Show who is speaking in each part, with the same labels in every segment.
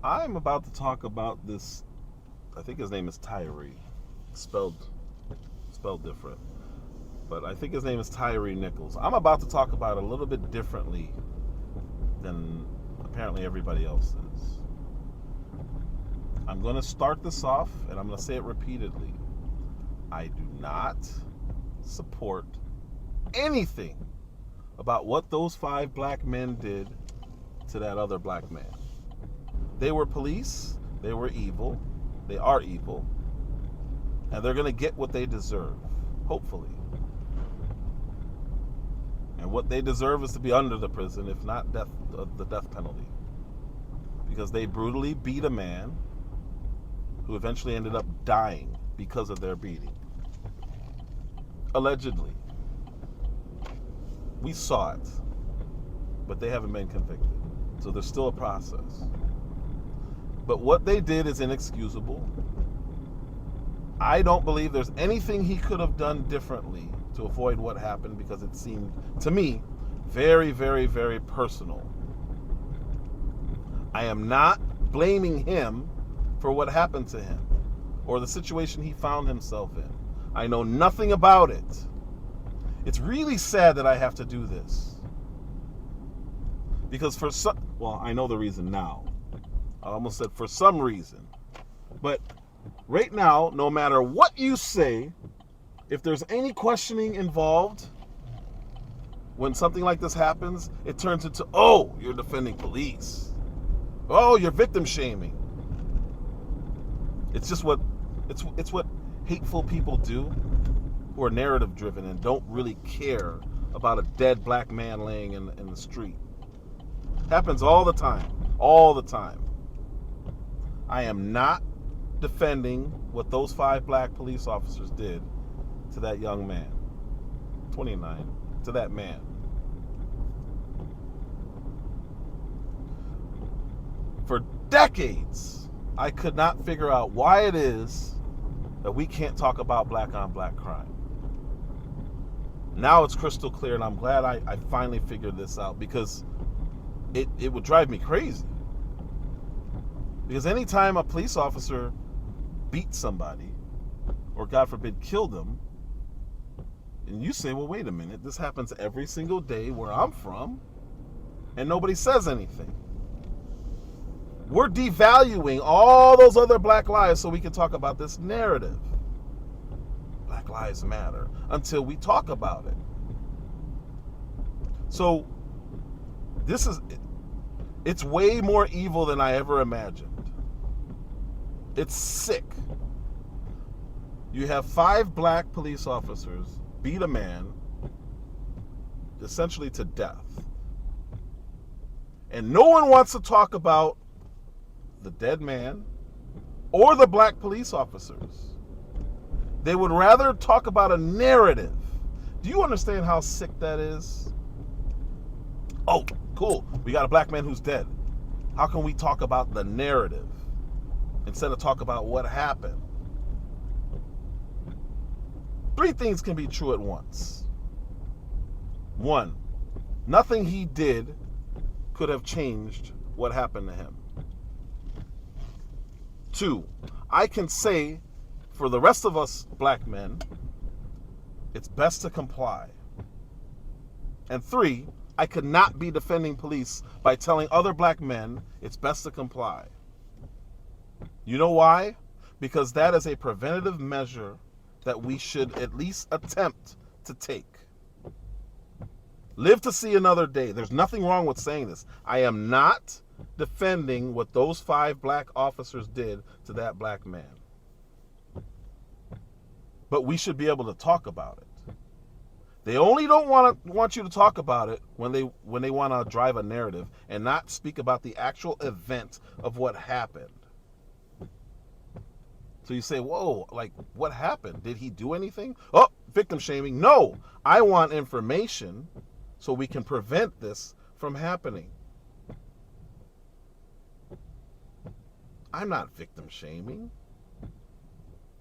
Speaker 1: I'm about to talk about this. I think his name is Tyre, spelled different, but I think his name is Tyre Nichols. I'm about to talk about it a little bit differently than apparently everybody else is. I'm going to start this off, and I'm going to say it repeatedly. I do not support anything about what those 5 black men did to that other black man. They were police. They were evil. They are evil. And they're going to get what they deserve, hopefully. And what they deserve is to be under the prison, if not death, the death penalty. Because they brutally beat a man who eventually ended up dying because of their beating. Allegedly. We saw it. But they haven't been convicted. So there's still a process. But what they did is inexcusable. I don't believe there's anything he could have done differently to avoid what happened, because it seemed, to me, very, very, very personal. I am not blaming him for what happened to him or the situation he found himself in. I know nothing about it. It's really sad that I have to do this. Because I know the reason now. I almost said for some reason. But right now, no matter what you say, if there's any questioning involved, when something like this happens, it turns into, oh, you're defending police. Oh, you're victim shaming. It's just what it's what hateful people do, who are narrative driven and don't really care about a dead black man laying in the street. Happens all the time. All the time. I am not defending what those 5 black police officers did to that young man. 29. To that man. For decades, I could not figure out why it is that we can't talk about black on black crime. Now it's crystal clear, and I'm glad I finally figured this out, because it would drive me crazy. Because anytime a police officer beats somebody, or God forbid killed them, and you say, well, wait a minute, this happens every single day where I'm from, and nobody says anything. We're devaluing all those other black lives so we can talk about this narrative. Black lives matter, until we talk about it. So it's way more evil than I ever imagined. It's sick. You have 5 black police officers beat a man essentially to death. And no one wants to talk about the dead man or the black police officers. They would rather talk about a narrative. Do you understand how sick that is? Oh, cool. We got a black man who's dead. How can we talk about the narrative instead of talk about what happened? 3 things can be true at once. 1, nothing he did could have changed what happened to him. 2, I can say for the rest of us black men, it's best to comply. And 3, I could not be defending police by telling other black men it's best to comply. You know why? Because that is a preventative measure that we should at least attempt to take. Live to see another day. There's nothing wrong with saying this. I am not defending what those 5 black officers did to that black man. But we should be able to talk about it. They only don't want you to talk about it when they want to drive a narrative and not speak about the actual event of what happened. So you say, whoa, like, what happened? Did he do anything? Oh, victim shaming. No, I want information so we can prevent this from happening. I'm not victim shaming.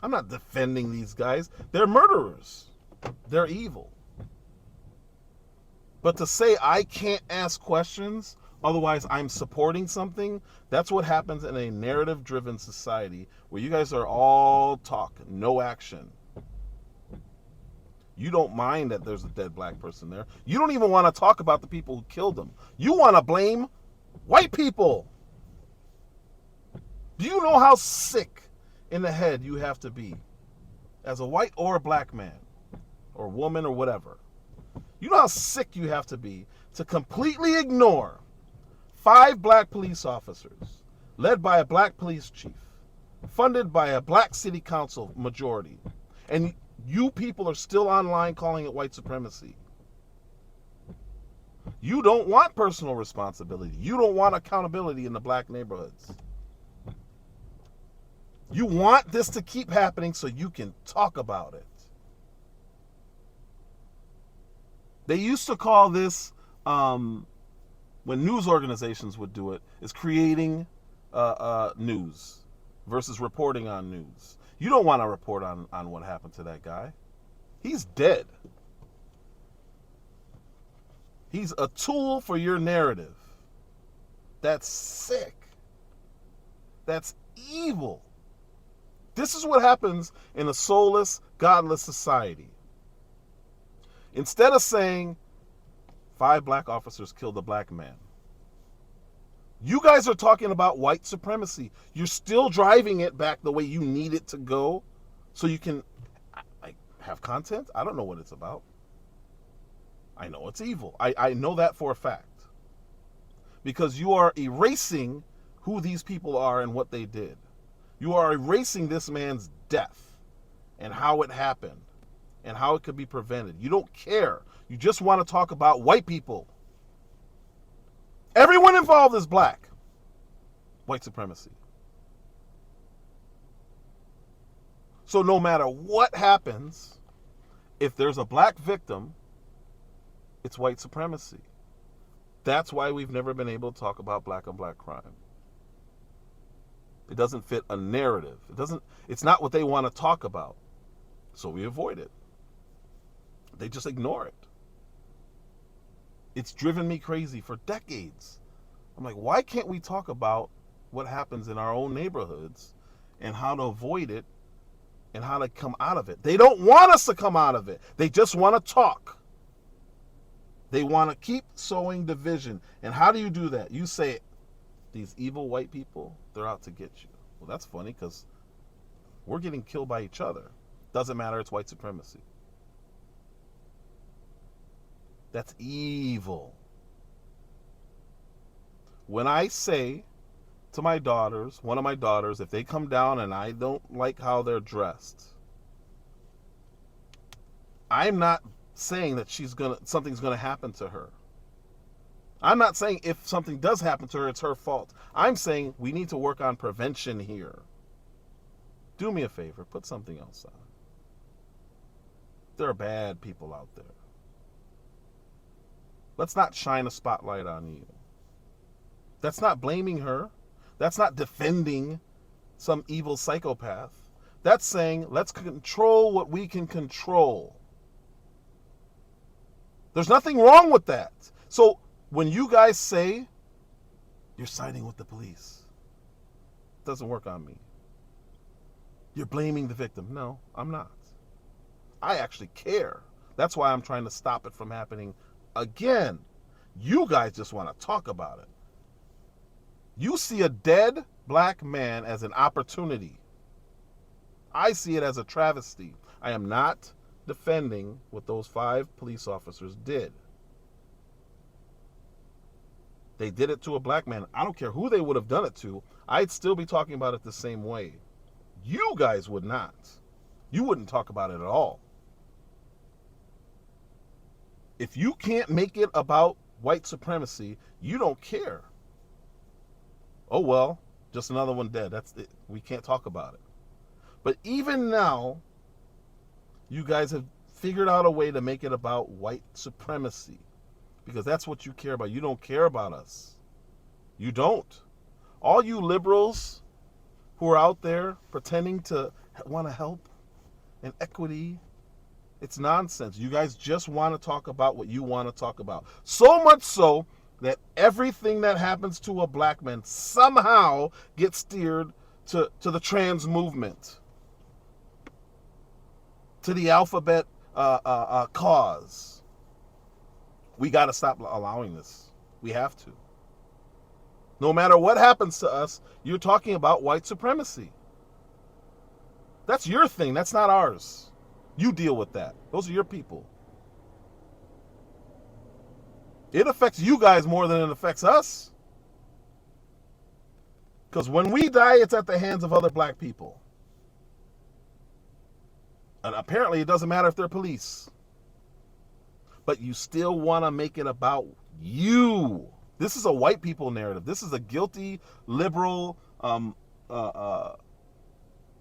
Speaker 1: I'm not defending these guys. They're murderers. They're evil. But to say I can't ask questions Otherwise, I'm supporting something. That's what happens in a narrative-driven society where you guys are all talk, no action. You don't mind that there's a dead black person there. You don't even want to talk about the people who killed them. You want to blame white people. Do you know how sick in the head you have to be as a white or a black man or woman or whatever? You know how sick you have to be to completely ignore 5 black police officers led by a black police chief, funded by a black city council majority, and you people are still online calling it white supremacy. You don't want personal responsibility. You don't want accountability in the black neighborhoods. You want this to keep happening so you can talk about it. They used to call this, when news organizations would do it, is creating news versus reporting on news. You don't want to report on what happened to that guy. He's dead. He's a tool for your narrative. That's sick. That's evil. This is what happens in a soulless, godless society. Instead of saying 5 black officers killed a black man, you guys are talking about white supremacy. You're still driving it back the way you need it to go so you can have content. I don't know what it's about. I know it's evil. I know that for a fact. Because you are erasing who these people are and what they did. You are erasing this man's death and how it happened and how it could be prevented. You don't care. You just want to talk about white people. Everyone involved is black. White supremacy. So no matter what happens, if there's a black victim, it's white supremacy. That's why we've never been able to talk about black on black crime. It doesn't fit a narrative. It's not what they want to talk about. So we avoid it. They just ignore it. It's driven me crazy for decades. I'm like, why can't we talk about what happens in our own neighborhoods and how to avoid it and how to come out of it? They don't want us to come out of it. They just want to talk. They want to keep sowing division. And how do you do that? You say, these evil white people, they're out to get you. Well, that's funny because we're getting killed by each other. Doesn't matter, it's white supremacy. That's evil. When I say to my daughters, one of my daughters, if they come down and I don't like how they're dressed, I'm not saying that something's gonna happen to her. I'm not saying if something does happen to her, it's her fault. I'm saying we need to work on prevention here. Do me a favor, put something else on. There are bad people out there. Let's not shine a spotlight on you. That's not blaming her. That's not defending some evil psychopath. That's saying, let's control what we can control. There's nothing wrong with that. So when you guys say you're siding with the police, it doesn't work on me. You're blaming the victim. No, I'm not. I actually care. That's why I'm trying to stop it from happening again. You guys just want to talk about it. You see a dead black man as an opportunity. I see it as a travesty. I am not defending what those 5 police officers did. They did it to a black man. I don't care who they would have done it to. I'd still be talking about it the same way. You guys would not. You wouldn't talk about it at all. If you can't make it about white supremacy, you don't care. Oh, well, just another one dead. That's it. We can't talk about it. But even now, you guys have figured out a way to make it about white supremacy because that's what you care about. You don't care about us. You don't. All you liberals who are out there pretending to want to help and equity, it's nonsense. You guys just want to talk about what you want to talk about. So much so that everything that happens to a black man somehow gets steered to the trans movement, to the alphabet cause. We got to stop allowing this. We have to. No matter what happens to us, you're talking about white supremacy. That's your thing. That's not ours. You deal with that. Those are your people. It affects you guys more than it affects us. Because when we die, it's at the hands of other black people. And apparently it doesn't matter if they're police. But you still want to make it about you. This is a white people narrative. This is a guilty, liberal,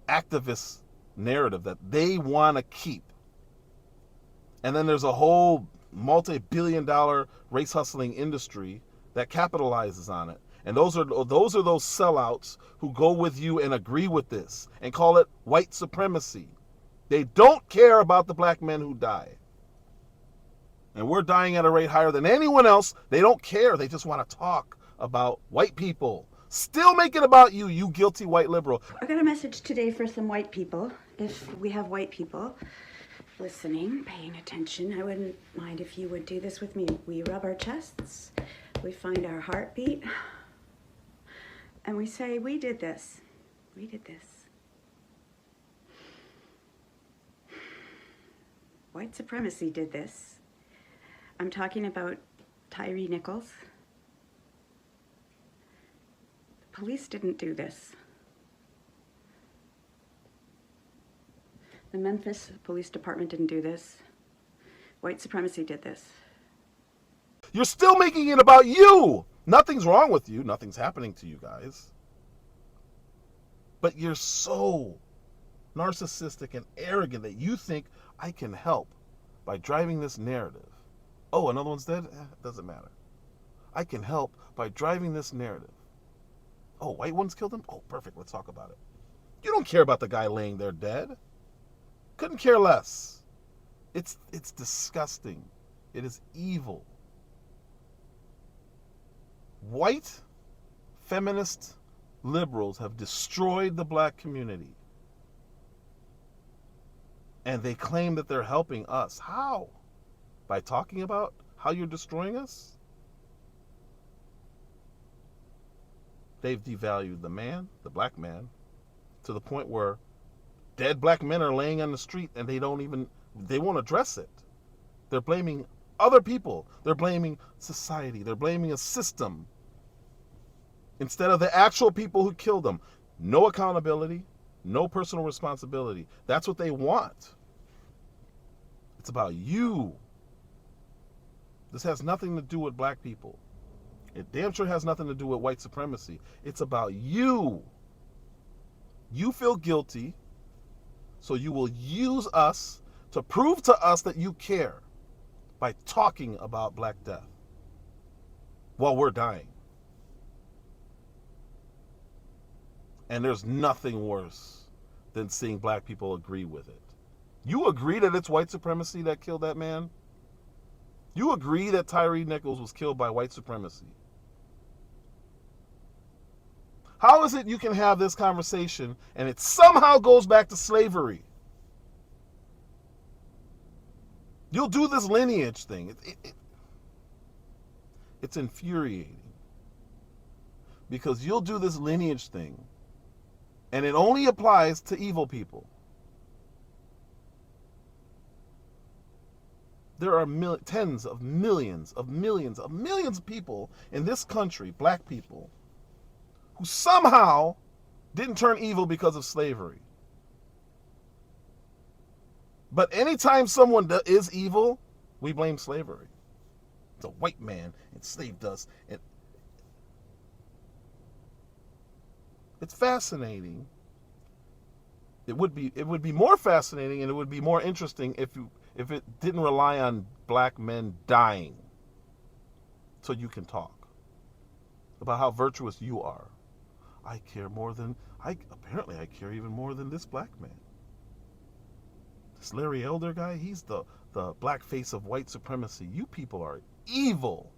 Speaker 1: activist narrative that they want to keep. And then there's a whole multi-billion-dollar race hustling industry that capitalizes on it. And those are those sellouts who go with you and agree with this and call it white supremacy. They don't care about the black men who die. And we're dying at a rate higher than anyone else. They don't care. They just want to talk about white people. Still make it about you, you guilty white liberal.
Speaker 2: I got a message today for some white people. If we have white people listening, paying attention, I wouldn't mind if you would do this with me. We rub our chests, we find our heartbeat, and we say, we did this. We did this. White supremacy did this. I'm talking about Tyre Nichols. The police didn't do this. The Memphis Police Department didn't do this. White supremacy did this.
Speaker 1: You're still making it about you. Nothing's wrong with you. Nothing's happening to you guys. But you're so narcissistic and arrogant that you think I can help by driving this narrative. Oh, another one's dead? Doesn't matter. I can help by driving this narrative. Oh, white ones killed him? Oh, perfect. Let's talk about it. You don't care about the guy laying there dead. Couldn't care less. It's disgusting. It is evil. White feminist liberals have destroyed the black community. And they claim that they're helping us. How? By talking about how you're destroying us? They've devalued the man, the black man, to the point where dead black men are laying on the street and they won't address it. They're blaming other people. They're blaming society. They're blaming a system instead of the actual people who killed them. No accountability, no personal responsibility. That's what they want. It's about you. This has nothing to do with black people. It damn sure has nothing to do with white supremacy. It's about you. You feel guilty, so you will use us to prove to us that you care by talking about Black Death while we're dying. And there's nothing worse than seeing black people agree with it. You agree that it's white supremacy that killed that man? You agree that Tyre Nichols was killed by white supremacy? How is it you can have this conversation and it somehow goes back to slavery? You'll do this lineage thing. It's infuriating. Because you'll do this lineage thing and it only applies to evil people. There are tens of millions of people in this country, black people, who somehow didn't turn evil because of slavery. But anytime someone is evil, we blame slavery. The white man enslaved us. It's fascinating. It would be more fascinating and it would be more interesting if it didn't rely on black men dying so you can talk about how virtuous you are. I care apparently I care even more than this black man. This Larry Elder guy, he's the black face of white supremacy. You people are evil.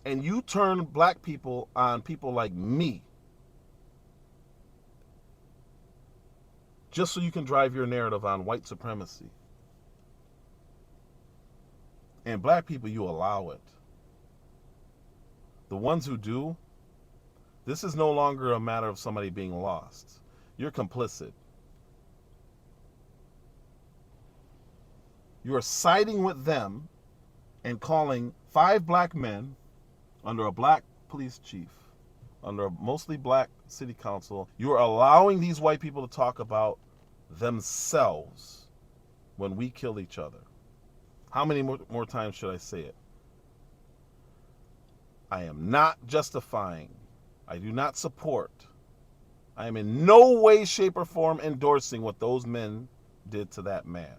Speaker 1: and you turn black people on people like me just so you can drive your narrative on white supremacy. And black people, you allow it. The ones who do, this is no longer a matter of somebody being lost. You're complicit. You are siding with them and calling 5 black men under a black police chief, under a mostly black city council. You are allowing these white people to talk about themselves when we kill each other. How many more times should I say it? I am not justifying. I do not support. I am in no way, shape, or form endorsing what those men did to that man.